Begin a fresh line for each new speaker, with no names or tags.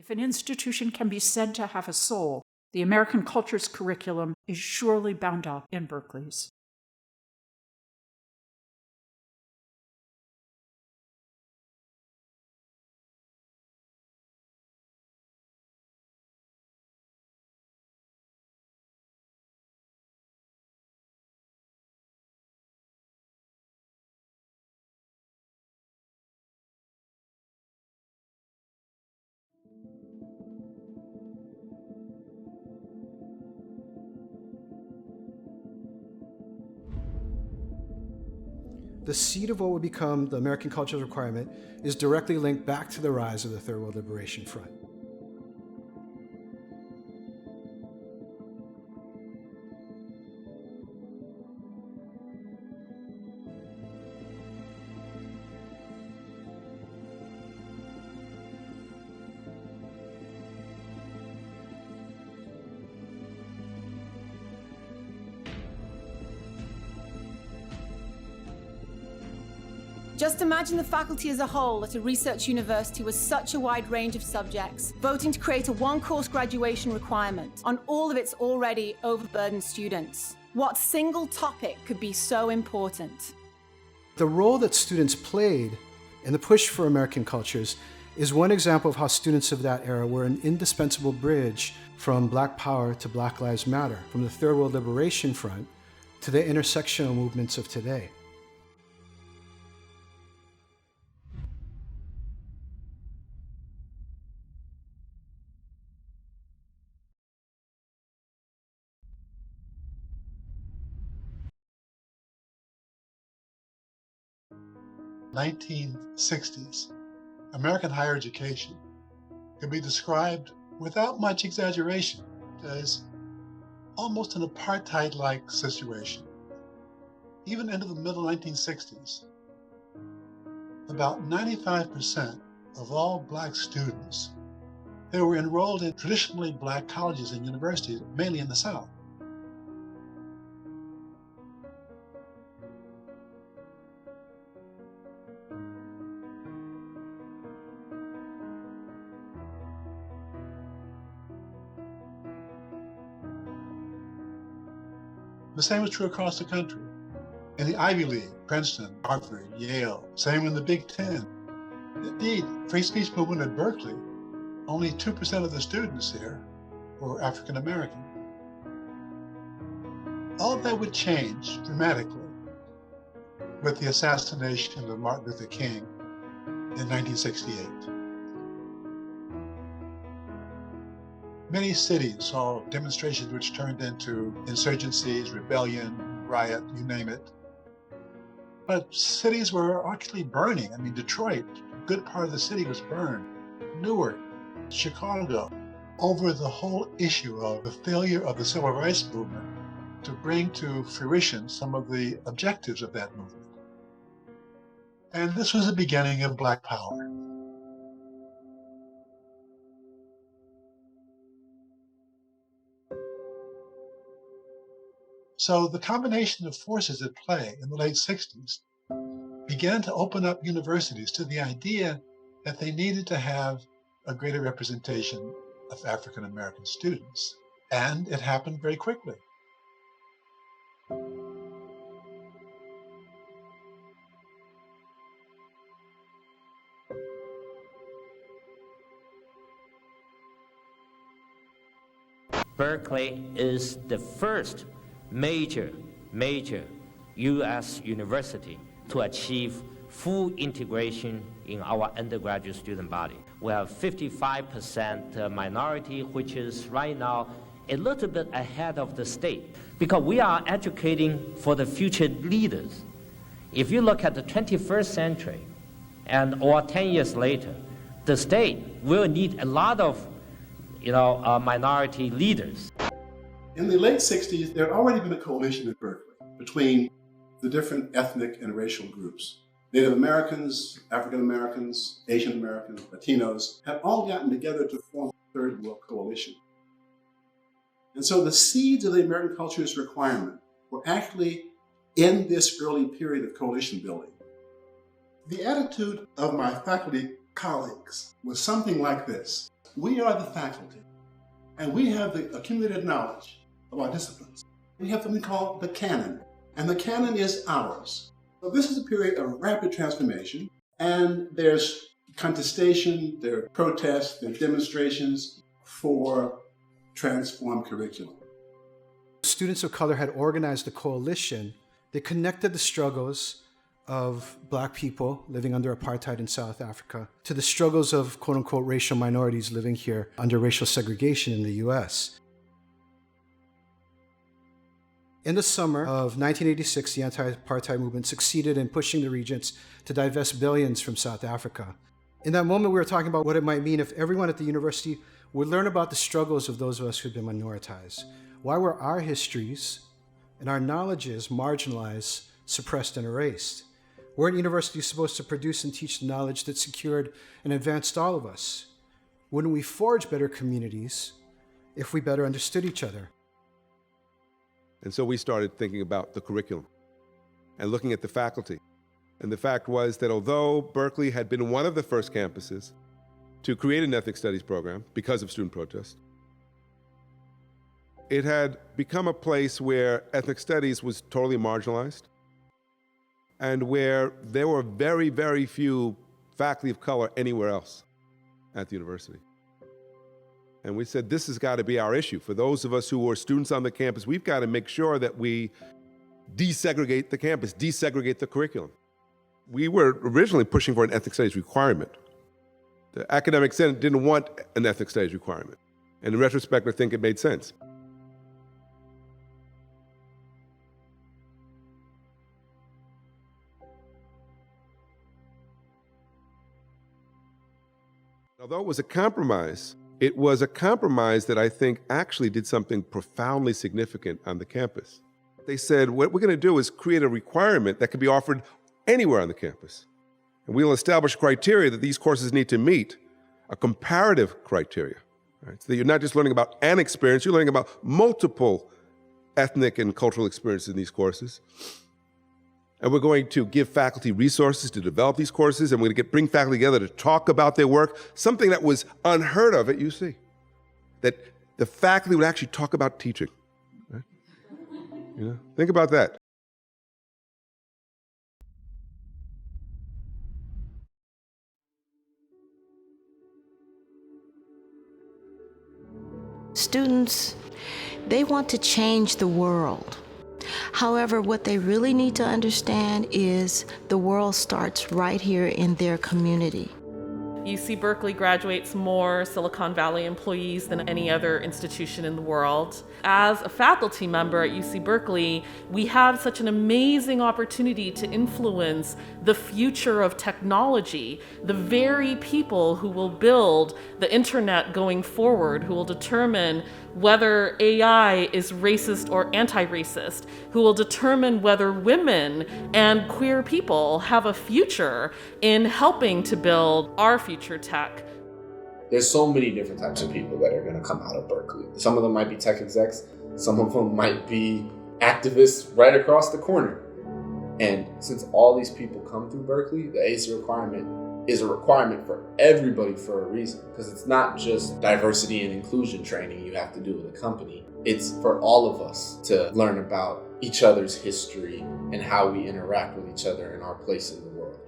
If an institution can be said to have a soul, the American cultures curriculum is surely bound up in Berkeley's.
The seed of what would become the American Cultures Requirement is directly linked back to the rise of the Third World Liberation Front.
Just imagine the faculty as a whole at a research university with such a wide range of subjects, voting to create a one-course graduation requirement on all of its already overburdened students. What single topic could be so important?
The role that students played in the push for American cultures is one example of how students of that era were an indispensable bridge from Black Power to Black Lives Matter, from the Third World Liberation Front to the intersectional movements of today.
In the 1960s, American higher education can be described without much exaggeration as almost an apartheid-like situation. Even into the middle 1960s, about 95% of all Black students, they were enrolled in traditionally Black colleges and universities, mainly in the South. The same was true across the country. In the Ivy League, Princeton, Harvard, Yale, same in the Big Ten. Indeed, free speech movement at Berkeley, only 2% of the students here were African American. All of that would change dramatically with the assassination of Martin Luther King in 1968. Many cities saw demonstrations which turned into insurgencies, rebellion, riot, you name it. But cities were actually burning. I mean, Detroit, a good part of the city was burned. Newark, Chicago, over the whole issue of the failure of the civil rights movement to bring to fruition some of the objectives of that movement. And this was the beginning of Black Power. So the combination of forces at play in the late 60s began to open up universities to the idea that they needed to have a greater representation of African American students. And it happened very quickly.
Berkeley is the first major U.S. university to achieve full integration in our undergraduate student body. We have 55% minority, which is right now a little bit ahead of the state, because we are educating for the future leaders. If you look at the 21st century, or 10 years later, the state will need a lot of minority leaders.
In the late 60s, there had already been a coalition at Berkeley between the different ethnic and racial groups. Native Americans, African Americans, Asian Americans, Latinos have all gotten together to form a Third World Coalition. And so the seeds of the American Cultures Requirement were actually in this early period of coalition building. The attitude of my faculty colleagues was something like this. we are the faculty, and we have the accumulated knowledge of our disciplines. We have something called the canon, and the canon is ours. So this is a period of rapid transformation, and there's contestation, there are protests, there are demonstrations for transformed curriculum.
Students of color had organized a coalition. They connected the struggles of Black people living under apartheid in South Africa to the struggles of quote-unquote racial minorities living here under racial segregation in the US. In the summer of 1986, the anti-apartheid movement succeeded in pushing the regents to divest billions from South Africa. In that moment, we were talking about what it might mean if everyone at the university would learn about the struggles of those of us who'd been minoritized. Why were our histories and our knowledges marginalized, suppressed, and erased? Weren't universities supposed to produce and teach the knowledge that secured and advanced all of us? Wouldn't we forge better communities if we better understood each other?
And so we started thinking about the curriculum and looking at the faculty. And the fact was that although Berkeley had been one of the first campuses to create an ethnic studies program because of student protest, it had become a place where ethnic studies was totally marginalized and where there were very, very few faculty of color anywhere else at the university. And we said, this has got to be our issue. For those of us who are students on the campus, we've got to make sure that we desegregate the campus, desegregate the curriculum. We were originally pushing for an ethnic studies requirement. The academic senate didn't want an ethnic studies requirement. And in retrospect, I think it made sense. Although it was a compromise that I think actually did something profoundly significant on the campus. They said, what we're going to do is create a requirement that can be offered anywhere on the campus. And we'll establish criteria that these courses need to meet, a comparative criteria. Right? So that you're not just learning about an experience, you're learning about multiple ethnic and cultural experiences in these courses. And we're going to give faculty resources to develop these courses, and we're going to bring faculty together to talk about their work, something that was unheard of at UC, that the faculty would actually talk about teaching. Right? You know, think about that.
Students, they want to change the world. However, what they really need to understand is the world starts right here in their community.
UC Berkeley graduates more Silicon Valley employees than any other institution in the world. As a faculty member at UC Berkeley, we have such an amazing opportunity to influence the future of technology, the very people who will build the internet going forward, who will determine whether AI is racist or anti-racist, who will determine whether women and queer people have a future in helping to build our future tech.
There's so many different types of people that are going to come out of Berkeley. Some of them might be tech execs, some of them might be activists right across the corner. And since all these people come through Berkeley, the ACE requirement is a requirement for everybody for a reason, because it's not just diversity and inclusion training you have to do with a company. It's for all of us to learn about each other's history and how we interact with each other and our place in the world.